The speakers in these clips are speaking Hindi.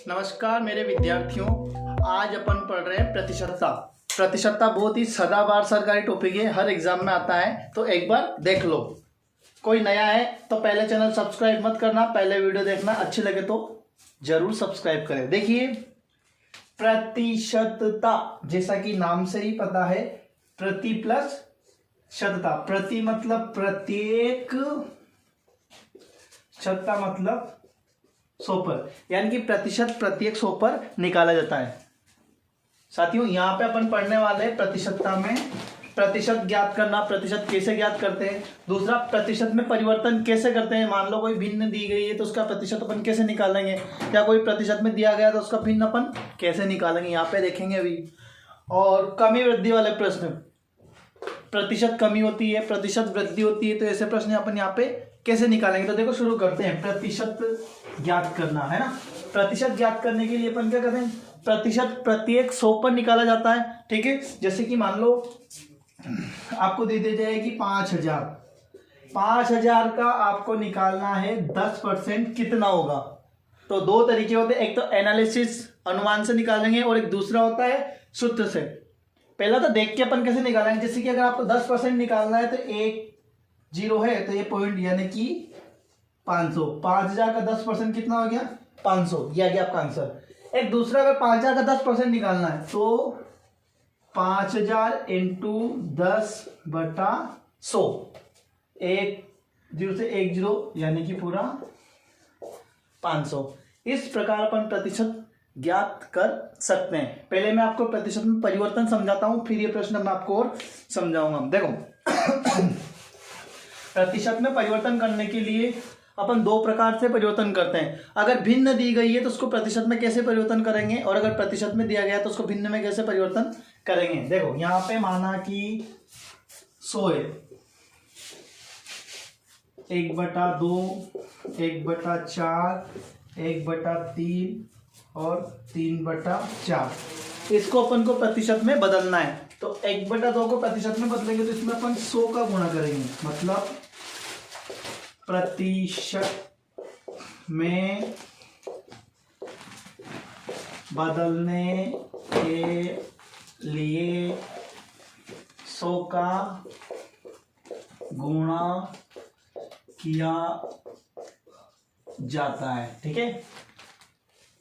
नमस्कार मेरे विद्यार्थियों, आज अपन पढ़ रहे हैं प्रतिशतता। प्रतिशतता बहुत ही सदाबहार सरकारी टॉपिक है, हर एग्जाम में आता है, तो एक बार देख लो। कोई नया है तो पहले चैनल सब्सक्राइब मत करना, पहले वीडियो देखना, अच्छी लगे तो जरूर सब्सक्राइब करें। देखिए, प्रतिशतता जैसा कि नाम से ही पता है, प्रति प्लस शतता। प्रति मतलब प्रत्येक, शतता मतलब 100 पर, यानी कि प्रतिशत प्रत्येक 100 पर निकाला जाता है। साथियों, यहाँ पे अपन पढ़ने वाले हैं प्रतिशतता में प्रतिशत ज्ञात करना, प्रतिशत कैसे ज्ञात करते हैं। दूसरा, प्रतिशत में परिवर्तन कैसे करते हैं। मान लो कोई भिन्न दी गई है तो उसका प्रतिशत अपन कैसे निकालेंगे, या कोई प्रतिशत में दिया गया तो उसका भिन्न अपन कैसे निकालेंगे, यहाँ पे देखेंगे अभी। और कमी वृद्धि वाले प्रश्न, प्रतिशत कमी होती है, प्रतिशत वृद्धि होती है, तो ऐसे प्रश्न अपन यहाँ पे कैसे निकालेंगे। तो देखो, शुरू करते हैं। प्रतिशत ज्ञात करना है ना। प्रतिशत ज्ञात करने के लिए अपन क्या करते हैं, प्रतिशत प्रत्येक 100 पर निकाला जाता है। ठीक है, जैसे कि मान लो आपको दे दी जाए कि 5000 का आपको निकालना है 10% कितना होगा। तो दो तरीके होते हैं, एक तो एनालिसिस अनुमान से निकालेंगे और एक दूसरा होता है सूत्र से। पहला तो देख के अपन कैसे निकालेंगे, जैसे कि अगर आपको 10% निकालना है तो एक जीरो है तो ये पॉइंट यानी कि 500। 5000 का 10% कितना हो गया, 500, ये आ गया आपका आंसर। एक दूसरा, अगर 5000 का 10% निकालना है तो 5000 इंटू 10/100, एक जीरो से एक जीरो यानी कि पूरा 500। इस प्रकार अपन प्रतिशत ज्ञात कर सकते हैं। पहले मैं आपको प्रतिशत में परिवर्तन समझाता हूं, फिर ये प्रश्न मैं आपको और समझाऊंगा। देखो, प्रतिशत में परिवर्तन करने के लिए अपन दो प्रकार से परिवर्तन करते हैं। अगर भिन्न दी गई है तो उसको प्रतिशत में कैसे परिवर्तन करेंगे, और अगर प्रतिशत में दिया गया है तो उसको भिन्न में कैसे परिवर्तन करेंगे। देखो, यहां पे माना कि 100 है, 1/2, 1/4, 1/3 और 3/4। इसको अपन को प्रतिशत में बदलना है। तो 1/2 को प्रतिशत में बदलेंगे तो इसमें अपन 100 का गुणा करेंगे, मतलब प्रतिशत में बदलने के लिए 100 का गुणा किया जाता है। ठीक है,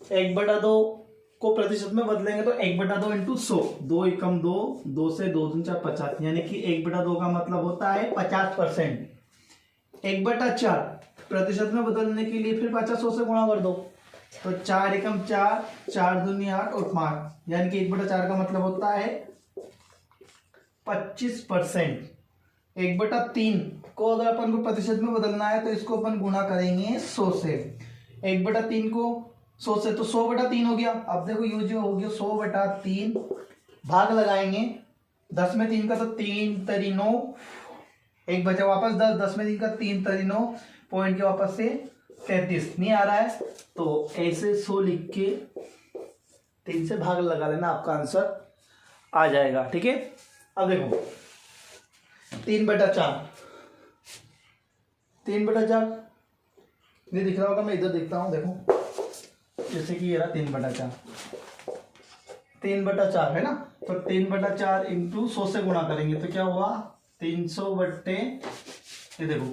1/2 को प्रतिशत में बदलेंगे तो 1/2 इंटू 100, 2 एकम 2, 2 से 2 दूनी 4, 50, यानी कि 1/2 का मतलब होता है 50%। 1/4 प्रतिशत में बदलने के लिए फिर 50 100 से गुणा कर दो, तो 4 एकम 4, 4 दूनी 8 और 5, यानी कि 1/4 का मतलब होता है 25%। 1/3 को अगर अपन को प्रतिशत में बदलना है तो इसको अपन गुणा करेंगे 100 से। 1/3 को 100 से, तो 100/3 हो गया। अब देखो, ये जो हो गया 100/3, भाग लगाएंगे 10 में 3 का, तो 3 तरी 9, एक बचा वापस 10, 10 में 3 का 3 तरी 9, पॉइंट के वापस से 33 नहीं आ रहा है, तो ऐसे 100 लिख के 3 से भाग लगा लेना, आपका आंसर आ जाएगा। ठीक है, अब देखो 3/4, 3/4 नहीं दिख रहा होगा, मैं इधर देखता हूं। देखो, जैसे कि ये रहा 3/4, 3/4 है ना, तो 3/4 इंटू 100 से गुणा करेंगे तो क्या हुआ, 300/, ये देखो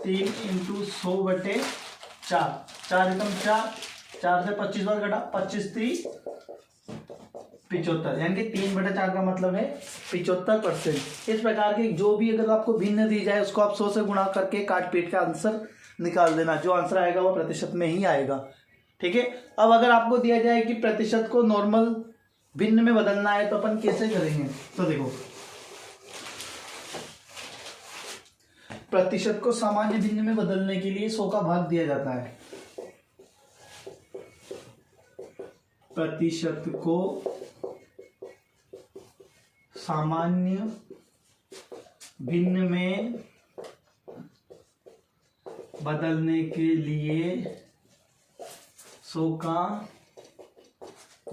3 इंटू 100/4, 4 एकम 4, 4 से 25 बार घटा, 25 3 75, यानी कि 3/4 का मतलब है 75%। इस प्रकार के जो भी अगर आपको भिन्न दी जाए उसको आप 100 से गुणा करके काट पीट का आंसर निकाल देना, जो आंसर आएगा वो प्रतिशत में ही आएगा। ठीक है, अब अगर आपको दिया जाए कि प्रतिशत को नॉर्मल भिन्न में बदलना है तो अपन कैसे करेंगे। तो देखो, प्रतिशत को सामान्य भिन्न में बदलने के लिए 100 का भाग दिया जाता है। प्रतिशत को सामान्य भिन्न में बदलने के लिए 100 का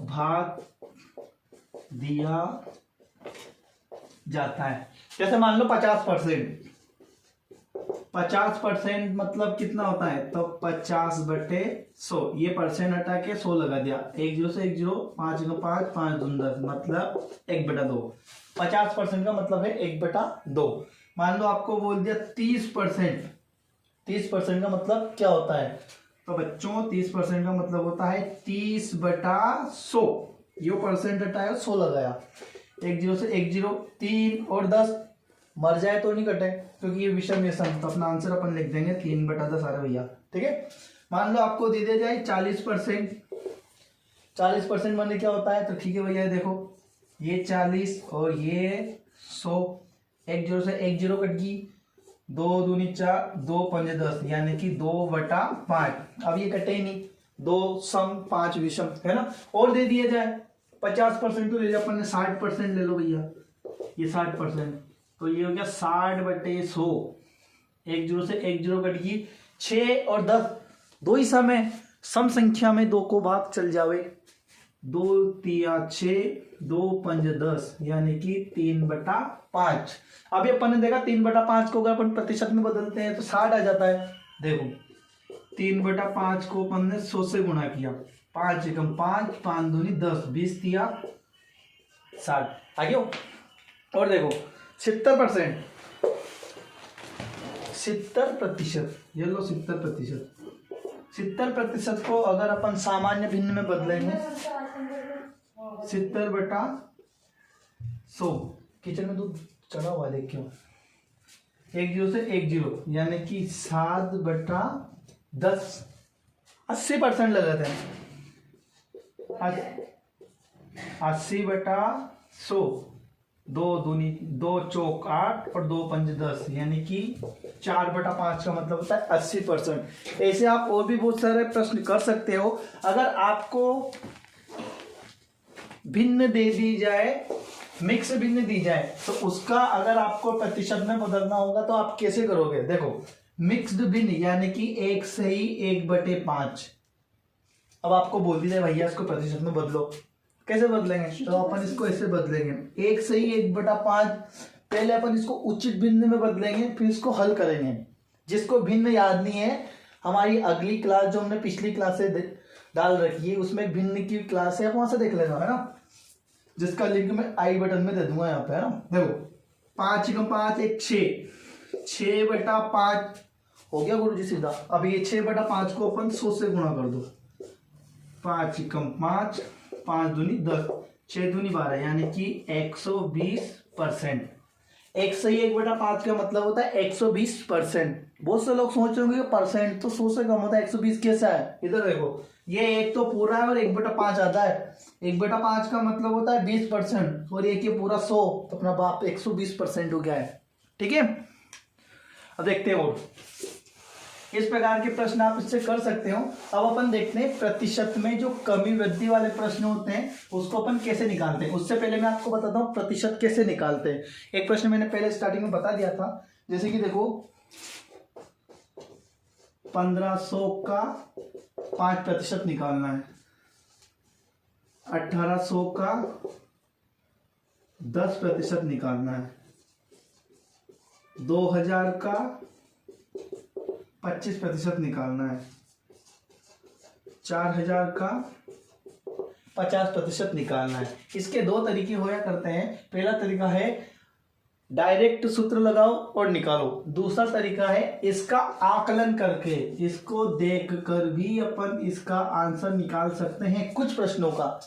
भाग दिया जाता है। जैसे मान लो 50%, 50% मतलब कितना होता है, तो 50/100, ये परसेंट हटा के 100 लगा दिया, 1 0 से 1 0, 5 1 5, 5 2 10, मतलब 1/2। 50% का मतलब है 1/2। मान लो आपको बोल दिया 30%, 30% का मतलब क्या होता है, तो बच्चों 30% का मतलब होता है 30/100। ये परसेंट हटाया 100 लगाया, 1 0 से 1 0, 3 और 10, मर जाए तो नहीं कटे क्योंकि ये विषम ये सम, तो अपना आंसर अपन लिख देंगे 3/10 सारे भैया। ठीक है, मान लो आपको दे दिया जाए 40%, 40% माने क्या होता है, तो ठीक है भैया देखो ये 40 और ये 100, 1 0 से 1 0 कट गई, 2 दूनी 4, 2 5 10, यानी कि 2/5। अब ये कटे ही नहीं, 2 सम 5 विषम है ना। और दे दिया जाए 50% तो ले लिया अपन ने, 60% ले लो भैया, ये 60%, तो ये हो गया 60/100। 1 0 से 1 0 कट गई, 6 और 10 दो ही सम है, सम संख्या में 2 को भाग चल जावे, 2 तिया 6, 2 5 10, यानी कि 3/5। अभी अपन ने देखा 3/5 को अगर अपन प्रतिशत में बदलते हैं तो 60 आ जाता है। देखो 3/5 को अपन ने 100 से गुणा किया, 5 एकम 5, 5 दूनी 10, 20 तिया 60, आगे हो। और देखो 70%, 70%, ये लो 70%, 70% को अगर अपन सामान्य भिन्न में बदलेंगे, 70/100, किचन में दूध चढ़ा हुआ देख क्यों, 1 0 से 1 0, यानी कि 7/10, 80% ले लेते हैं, 80/100, 2 दूनी 2 चौक 8 और 2 5 10, यानी कि 4/5 का मतलब होता है 80%। ऐसे आप और भी बहुत सारे प्रश्न कर सकते हो। अगर आपको भिन्न दे दी जाए, मिक्स भिन्न दी जाए, तो उसका अगर आपको प्रतिशत में बदलना होगा तो आप कैसे करोगे। देखो मिक्स्ड भिन्न यानी कि 1 से ही 1/5। अब आपको बोल दी जाए भैया इसको प्रतिशत में बदलो, कैसे बदलेंगे, तो अपन इसको ऐसे बदलेंगे, 1 से ही 1/5। पहले अपन इसको उचित भिन्न में बदलेंगे, फिर इसको हल करेंगे। जिसको भिन्न याद नहीं है, हमारी अगली क्लास जो हमने पिछली क्लास से डाल रखी है उसमें भिन्न की क्लास है, आप वहां से देख लेना, है ना, जिसका लिंक मैं आई बटन में दे दूंगा यहाँ पे, है ना। देखो 5 एकम 5 1 6, 6/5 हो गया गुरु जी सीधा। अब ये 6/5 को अपन 100 से गुणा कर दो, 5 एकम 5, 5 दूनी 10, 6 दूनी 12, यानी कि 120%। 1 से ही 1/5 का मतलब होता है 120%। बहुत से लोग सोच रहे होंगे परसेंट तो 100 से कम होता है, 120 कैसा है, इधर देखो ये 1 तो पूरा है और 1/5 आता है, 1/5 का मतलब होता है 20%, और एक ये पूरा 100, तो अपना बाप 120% हो गया है। ठीक है, अब देखते हैं और इस प्रकार के प्रश्न आप इससे कर सकते हो। अब अपन देखते हैं प्रतिशत में जो कमी वृद्धि वाले प्रश्न होते हैं उसको अपन कैसे निकालते हैं। उससे पहले मैं आपको बताता हूँ प्रतिशत कैसे निकालते हैं। एक प्रश्न मैंने पहले स्टार्टिंग में बता दिया था, जैसे कि देखो 1500 का 5% निकालना है, 1800 का 10% निकालना है, 2000 का 25% निकालना है, 4000 का 50% निकालना है। इसके दो तरीके होया करते हैं। पहला तरीका है डायरेक्ट सूत्र लगाओ और निकालो, दूसरा तरीका है इसका आकलन करके, इसको देखकर भी अपन इसका आंसर निकाल सकते हैं। कुछ प्रश्नों का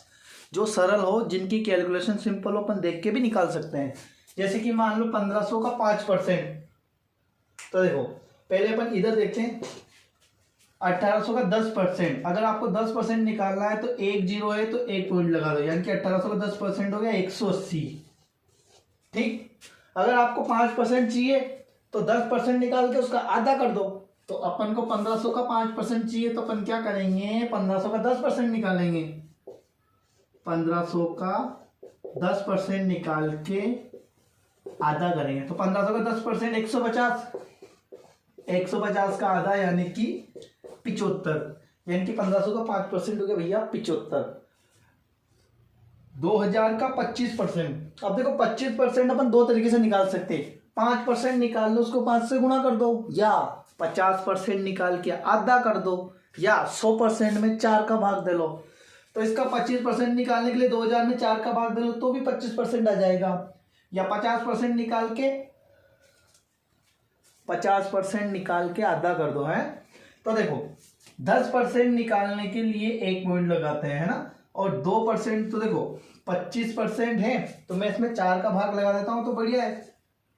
जो सरल हो, जिनकी कैलकुलेशन सिंपल हो, अपन देख के भी निकाल सकते हैं। जैसे कि मान लो 1500 का 5%, तो देखो पहले अपन इधर देखते हैं 1800 का 10%। अगर आपको 10% निकालना है तो 1 0 है तो 1 पॉइंट लगा दो, यानी कि 1800 का 10% हो गया 180। ठीक, अगर आपको 5% चाहिए तो 10% निकाल के उसका आधा कर दो। तो अपन को 1500 का 5% चाहिए तो अपन क्या करेंगे, 1500 का 10% निकालेंगे, 1500 का 10% निकाल के आधा करेंगे, तो 1500 का 10% 150, 150 का आधा यानी कि 75, यानी कि 1500 का 5% हो गया भैया 75। 2000 का 25%। अब देखो 25% अपन दो तरीके से निकाल सकते हैं। 5% निकाल लो, उसको 5 से गुणा कर दो, या 50% निकाल के आधा कर दो, या 100% में 4 का भाग दे लो। तो इसका 25% निकालने के लिए 2000 में 4 का भाग दे लो तो भी 25% आ जाएगा, या 50% निकाल के 50% निकाल के आधा कर दो है। तो देखो 10% निकालने के लिए 1 पॉइंट लगाते हैं, है ना, और 2% तो देखो 25% है, तो मैं इसमें 4 का भाग लगा देता हूं तो बढ़िया है।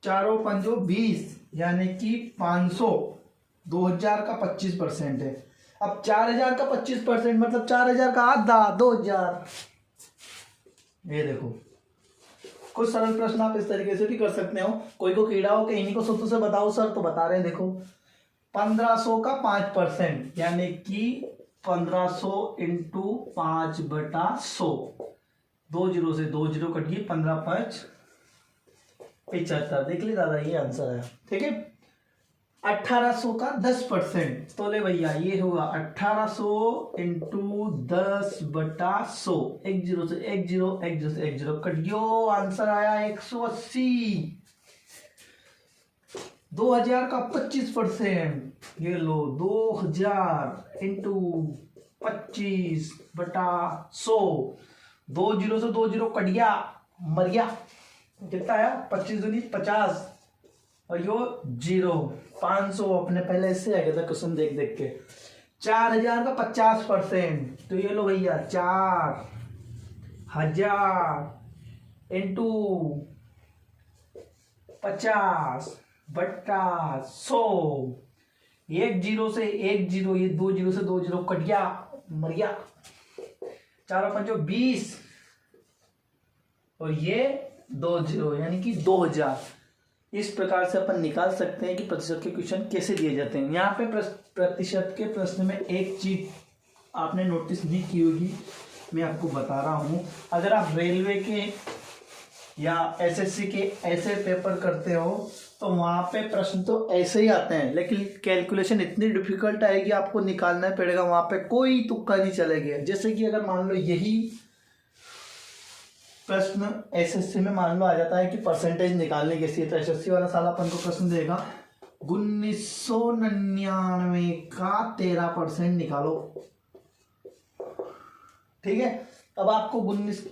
4 पंजो 20 यानी कि 500, 2000 का 25% है। अब 4000 का 25% मतलब 4000 का आधा 2000। ये देखो कुछ सरल प्रश्न आप इस तरीके से भी कर सकते हो। कोई को कीड़ा हो कि इन्हीं को सूत्र से बताओ सर, तो बता रहे हैं। देखो 1500 का 5% यानी कि 1500 इंटू 5/100, 2 जीरो से 2 जीरो कट गई, 15×5 75। देख ली दादा, ये आंसर है। ठीक है। 1800 का 10%, तो ले भैया ये होगा 1800 इंटू 10/100, 1 जीरो से 1 जीरो, 1 जीरो से 1 जीरो कट गयो, आंसर आया 180। 2000 का 25%, ये लो 2000 इंटू 25/100, 2 जीरो से 2 जीरो कट गया, मर गया, कितना आया 25 दूनी 50 और यो 0, 500 अपने पहले इससे आ गया था क्वेश्चन देख देख के। 4000 का 50%, तो ये लो भैया 4000 इंटू 50/100, 1 जीरो से 1 जीरो, ये 2 जीरो से 2 जीरो कट गया, मर गया, 4 पंजो 20 और ये 2 जीरो यानी कि 2000। इस प्रकार से अपन निकाल सकते हैं कि प्रतिशत के क्वेश्चन कैसे दिए जाते हैं। यहाँ पे प्रतिशत के प्रश्न में एक चीज आपने नोटिस नहीं की होगी, मैं आपको बता रहा हूँ। अगर आप रेलवे के या एसएससी के ऐसे पेपर करते हो तो वहाँ पे प्रश्न तो ऐसे ही आते हैं, लेकिन कैलकुलेशन इतनी डिफिकल्ट आएगी, आपको निकालना पड़ेगा। वहाँ पे कोई तुक्का नहीं चलेगा। जैसे कि अगर मान लो यही प्रश्न एसएससी में मान लो आ जाता है कि परसेंटेज निकालने की थी, तो एसएससी वाला साल अपन को प्रश्न देगा 1999 का 13% निकालो। ठीक है। अब आपको 19,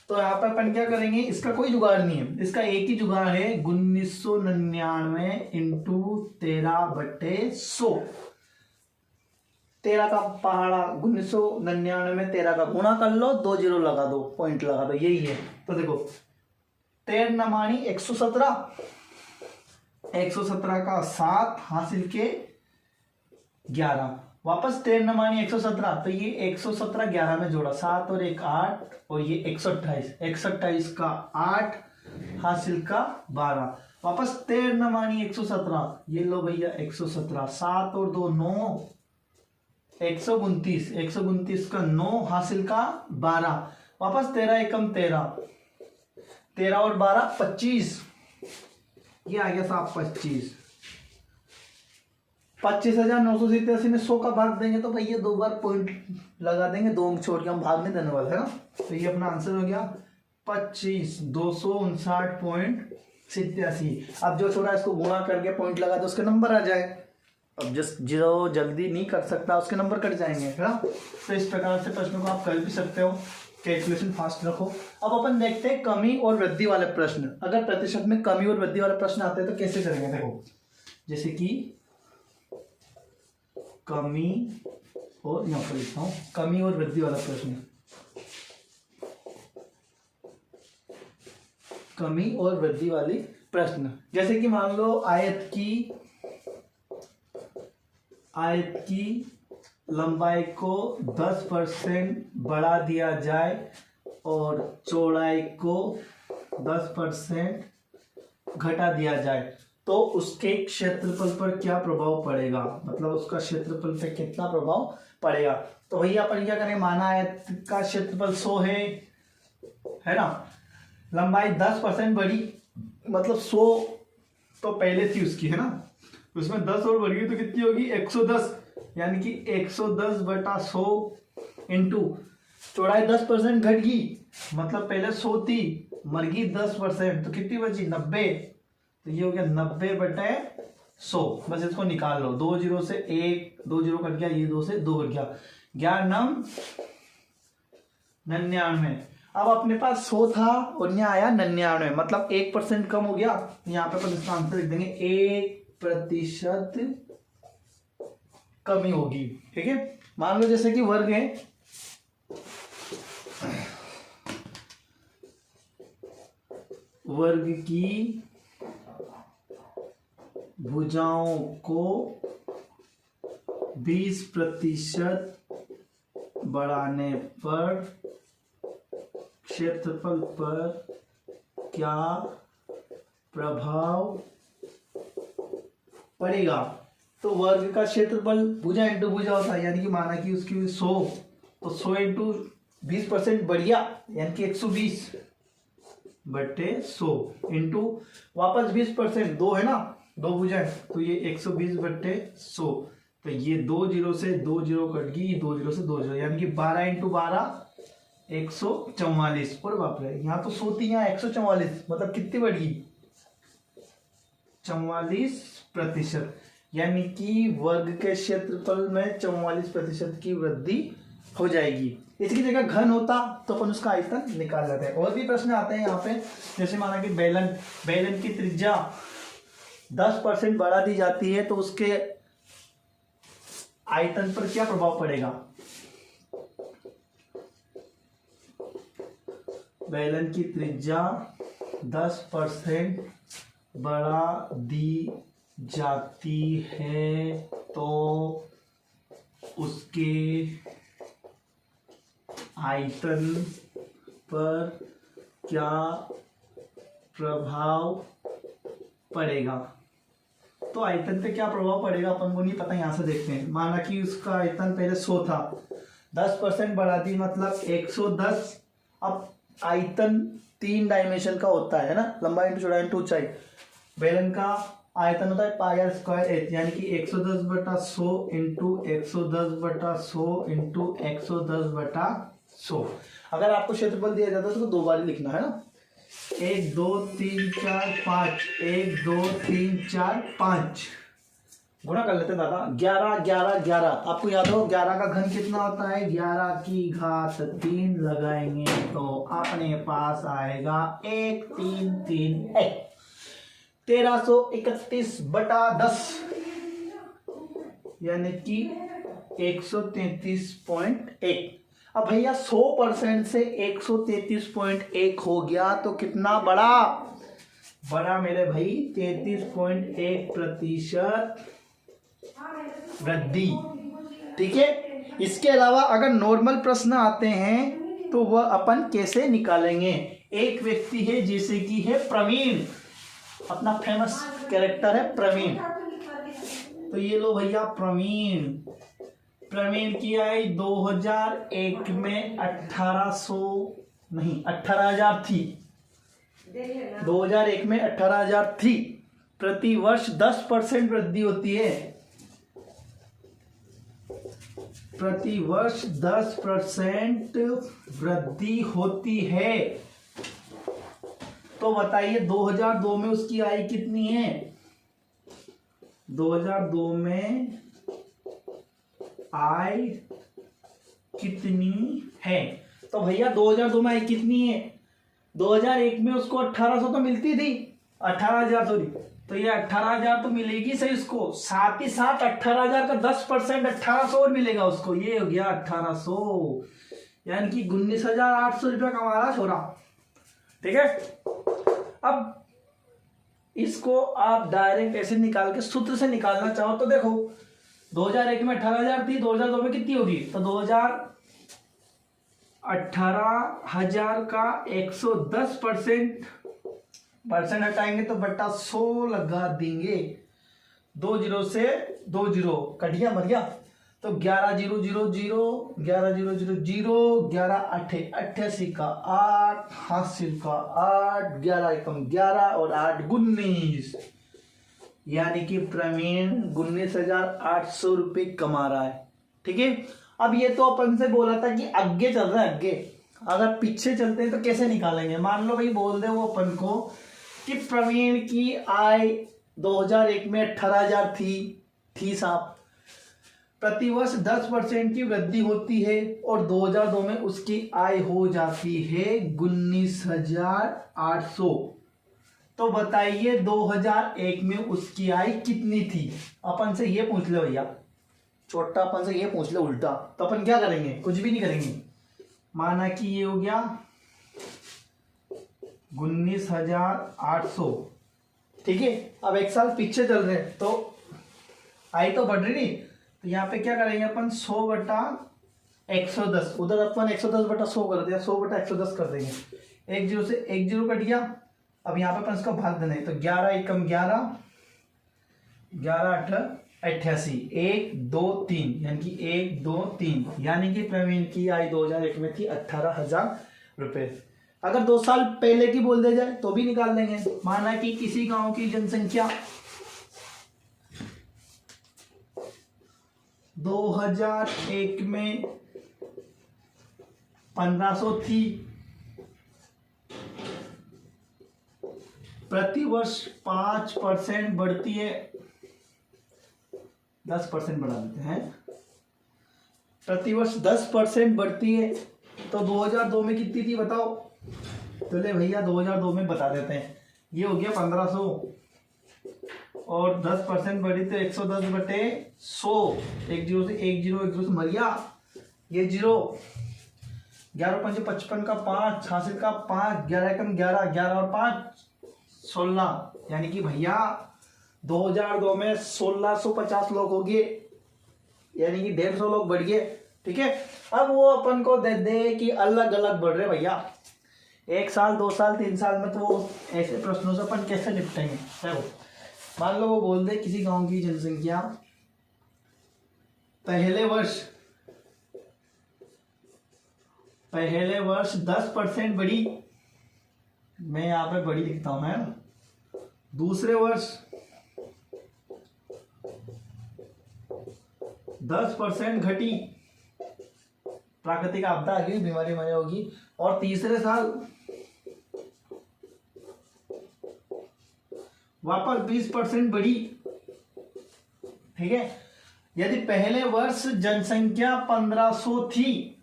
तो यहाँ पर अपन क्या करेंगे, इसका कोई जुगाड़ नहीं है, इसका एक ही जुगाड़ है 1999 इंटू 13/100। 13 का पहाड़ा 1999 में 13 का गुणा कर लो, 2 जीरो लगा दो, पॉइंट लगा दो, यही है। तो देखो 13 नमानी 117, 117 का 7 हासिल के 11, वापस 13 नमानी 117, तो ये 117 11 में जोड़ा, 7 और 1 8, और ये 128, 128 का 8 हासिल का 12, वापस 13 नमानी 117, ये लो भैया 117, 7 और 2 9, 129, 129 का 9 हासिल का 12, वापस 13 एकम 13, 13 और 12 25, ये आ गया साहब 25। 25,987 में 100 का भाग देंगे तो भैया 2 बार पॉइंट लगा देंगे, 2 अंक छोड़ के, हम भाग नहीं देने वाले है ना। तो ये अपना आंसर हो गया 25,259.87। अब जो छोड़ा इसको गुणा करके पॉइंट लगा दो, उसके नंबर आ जाए। अब जो जल्दी नहीं कर सकता उसके नंबर कट जाएंगे, है ना। तो इस प्रकार से प्रश्नों को आप कर भी सकते हो, कैलकुलेशन फास्ट रखो। अब अपन देखते हैं कमी और वृद्धि वाले प्रश्न। अगर प्रतिशत में कमी और वृद्धि वाले प्रश्न आते हैं तो कैसे करेंगे। देखो जैसे कि कमी और, यहाँ पर लिखता हूं कमी और वृद्धि वाला प्रश्न, कमी और वृद्धि वाली प्रश्न। जैसे कि मान लो आयत की लंबाई को 10% बढ़ा दिया जाए और चौड़ाई को 10% घटा दिया जाए तो उसके क्षेत्रफल पर क्या प्रभाव पड़ेगा, मतलब उसका क्षेत्रफल पे कितना प्रभाव पड़ेगा। तो भैया अपन क्या करें, माना आयत का क्षेत्रफल 100 है ना, लंबाई 10% बढ़ी, मतलब 100 तो पहले थी उसकी, है ना, उसमें 10 और बढ़ गई तो कितनी होगी 110, यानी कि 110/100 इंटू चौड़ाई 10% घट गई, मतलब पहले 100 थी, मर गई 10%, तो कितनी बची 90, तो ये हो गया 90/100। बस इसको निकाल लो, 2 जीरो से 1, 2 जीरो कट गया, ये 2 से 2 कट गया, 11×99। अब अपने पास 100 था और यहाँ आया 99, मतलब 1% कम हो गया। यहाँ पे अपन इसका आंसर लिख देंगे 1% कमी होगी। ठीक है, मान लो जैसे कि वर्ग है, वर्ग की भुजाओं को 20% बढ़ाने पर क्षेत्रफल पर क्या प्रभाव पड़ेगा। तो वर्ग का क्षेत्रफल भुजा इंटू भुजा होता है, यानी कि माना कि उसकी 100, तो 100 इंटू 20% बढ़िया, यानी कि 120/100 इंटू वापस 20%, 2 है ना, 2 भुजाएं, तो ये 120/100। तो ये 2 जीरो से 2 जीरो कट गई, 2 जीरो से 2 जीरो, यानी कि 12 इंटू 12 144। और बाप रे, यहाँ तो 100 थी, यहाँ 144, मतलब कितनी बढ़ी, 44%, यानी कि वर्ग के क्षेत्रफल में 44% की वृद्धि हो जाएगी। इसकी जगह घन होता तो अपन उसका आयतन निकाल लेते हैं। और भी प्रश्न आते हैं यहाँ पे, जैसे माना कि बेलन की त्रिज्या 10% बढ़ा दी जाती है तो उसके आयतन पर क्या प्रभाव पड़ेगा। बेलन की त्रिज्या 10% बढ़ा दी जाती है तो उसके आयतन पर क्या प्रभाव पड़ेगा। तो आयतन पे क्या प्रभाव पड़ेगा अपन को नहीं पता, यहां से देखते हैं। माना कि उसका आयतन पहले 100 था, 10% बढ़ा दी मतलब 110। अब आयतन 3 डायमेंशन का होता है ना, लंबाई इंटू चौड़ाई इंटू ऊंचाई। बेलन का आयतन होता है πr²h, यानी कि 110/100 इंटू 110/100 इंटू 110/100। अगर आपको क्षेत्रफल दिया जाता है तो 2 बार ही लिखना है ना, 1 2 3 4 5, 1 2 3 4 5 गुणा कर लेते हैं दादा। 11 11 11, आपको याद हो 11 का घन कितना होता है, 11 की घात 3 लगाएंगे तो अपने पास आएगा 1 3 3 1, 1331/10, यानी कि 133.1। अब भैया 100% से 133.1 हो गया तो कितना बड़ा मेरे भाई 33.1% वृद्धि। ठीक है, इसके अलावा अगर नॉर्मल प्रश्न आते हैं तो वह अपन कैसे निकालेंगे। एक व्यक्ति है जैसे कि है प्रवीण, अपना फेमस कैरेक्टर है प्रवीण, तो ये लो भैया प्रवीण की आई 2001 में 18,000 थी, 2001 में 18,000 थी। प्रति वर्ष 10% वृद्धि होती है, प्रति वर्ष 10% वृद्धि होती है। तो बताइए 2002 में उसकी आय कितनी है, 2002 में आय कितनी है। तो भैया 2002 में आय कितनी है, 2001 में उसको 1800 तो मिलती थी, 18,000 सॉरी, तो ये 18,000 तो मिलेगी सही उसको, साथ ही साथ 18,000 का 10% 1800 और मिलेगा उसको, ये हो गया 1800, यानी कि 19,800 रुपया कमा रहा छोरा। ठीक है, अब इसको आप डायरेक्ट ऐसे निकाल के सूत्र से निकालना चाहो तो देखो 2001 में 18,000 थी, 2002 में कितनी होगी, तो 18,000 का 110% हटाएंगे तो बट्टा 100 लगा देंगे, 2 जीरो से 2 जीरो कट गया मर गया, तो 11,000 11,000 11 8 88 का 8 हासिल का 8 11 एकम 11 और 8 19, यानी कि प्रवीण 19,800 रुपये कमा रहा है। ठीक है, अब ये तो अपन से बोला था कि आगे चल रहा है, आगे अगर पीछे चलते हैं तो कैसे निकालेंगे। मान लो भाई बोल दे वो अपन को कि प्रवीण की आय 2001 में 18,000 थी साहब। प्रतिवर्ष 10% की वृद्धि होती है और 2002 में उसकी आय हो जाती है 19,800। तो बताइए 2001 में उसकी आय कितनी थी। अपन से ये पूछ ले भैया, छोटा अपन से ये पूछ ले उल्टा, तो अपन क्या करेंगे, कुछ भी नहीं करेंगे। माना कि ये हो गया 19,800, ठीक है। अब एक साल पीछे चल रहे हैं तो आय तो बढ़ रही नहीं, तो यहाँ पे क्या करेंगे अपन 100/110, उधर अपन 110/100 कर दिया, 100/110 कर देंगे। एक जीरो से एक जीरो कट गया। अब यहाँ पे अपन इसका भाग देना है, तो 11 एकम 11, 11 8 88, 1 2 3, यानी कि 1 2 3, यानी कि प्रवीण की आय 2001 में थी 18,000 रुपये। अगर 2 साल पहले की बोल दिया जाए तो भी निकाल लेंगे। माना कि किसी गांव की जनसंख्या 2001 में 1500 थी, प्रतिवर्ष 5% बढ़ती है, 10% बढ़ा देते हैं, प्रतिवर्ष 10% बढ़ती है। तो 2002 में कितनी थी बताओ। तो ले भैया 2002 में बता देते हैं। ये हो गया 1500 और 10% बढ़ी तो 110/100। एक जीरो से एक जीरो से मर गया ये जीरो। 11 5 55 का 5, 66 का 5, 11 एकम 11, 11 और 5 16, यानी कि भैया 2002 में 1650 लोग हो गए, यानी कि 150 लोग बढ़ गए, ठीक है। अब वो अपन को दे दे कि अलग अलग बढ़ रहे भैया, 1 साल 2 साल 3 साल में, तो वो ऐसे प्रश्नों से अपन कैसे निपटेंगे। देखो मान लो वो बोल दे किसी गांव की जनसंख्या पहले वर्ष 10% बढ़ी, मैं यहाँ पे बड़ी लिखता हूं मैं। दूसरे वर्ष 10% घटी, प्राकृतिक आपदा आ गई, बीमारी मरी होगी। और तीसरे साल वापस 20% बढ़ी, ठीक है। यदि पहले वर्ष जनसंख्या 1500 थी,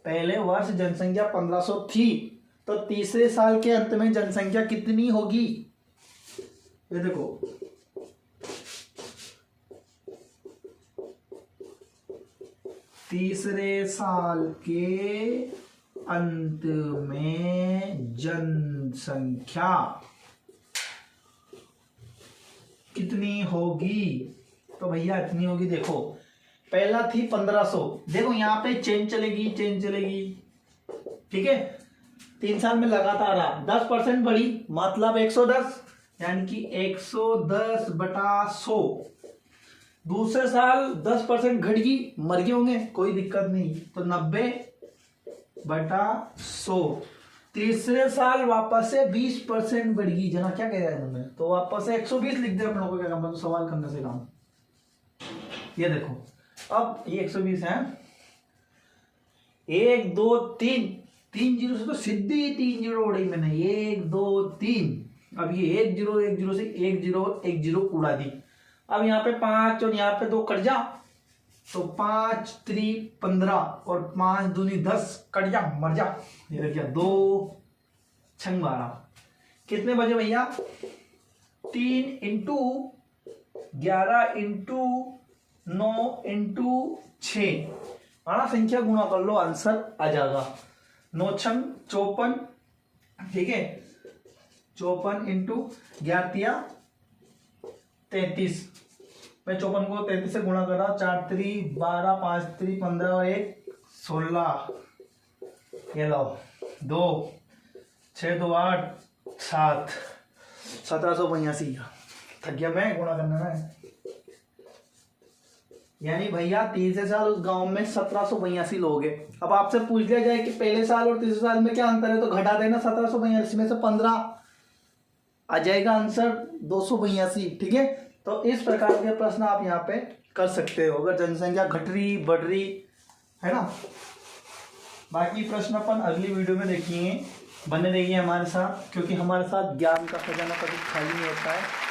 पहले वर्ष जनसंख्या 1500 थी, तो तीसरे साल के अंत में जनसंख्या कितनी होगी। ये देखो तीसरे साल के अंत में जनसंख्या कितनी होगी। तो भैया इतनी होगी। देखो पहला थी 1500, देखो यहाँ पे चेंज चलेगी, ठीक है। 3 साल में लगातार रहा, 10% बढ़ी मतलब 110, यानी कि 110/100। दूसरे साल 10% घट गई, मर गए होंगे, कोई दिक्कत नहीं, तो 90/100। तीसरे साल वापस से 20% बढ़ गई, जना क्या कह रहा है तुमने, तो वापस से 120 लिख दे अपन लोगों को, क्या काम, सवाल करने से काम। ये देखो अब ये 120 है, 1 2 3, 3 जीरो से तो सीधी 3 जीरो उड़ी मैंने, 1 2 3। अब ये 1 जीरो से 1 जीरो उड़ा दी। अब यहाँ पे 5 और यहाँ पे 2 कट जा, तो 5 3 15 और 5 दूनी 10, कट जा मर जा। ये रख गया 2 6 12। कितने बजे भैया, 3 × 11 × 9 × 6, आना संख्या गुणा कर लो, आंसर आ जाएगा। 9 6 54, ठीक है। 54 × 11 33। मैं 54 को 33 से गुणा कर रहा, 4 3 12, 5 3 15 और 1 16। ये लो 2 6 2 8 7, 1782। थक गया मैं गुणा करने में। यानी भैया तीसरे साल उस गांव में 1782 लोग हैं। अब आपसे पूछ लिया जाए कि पहले साल और तीसरे साल में क्या अंतर है, तो घटा देना 1782 में से 15, आ जाएगा आंसर 282, ठीक है। तो इस प्रकार के प्रश्न आप यहाँ पे कर सकते हो, अगर जनसंख्या घट रही बढ़ रही है ना। बाकी प्रश्न अपन अगली वीडियो में देखेंगे। बने रहिए हमारे साथ, क्योंकि हमारे साथ ज्ञान का खजाना कभी खाली नहीं होता है।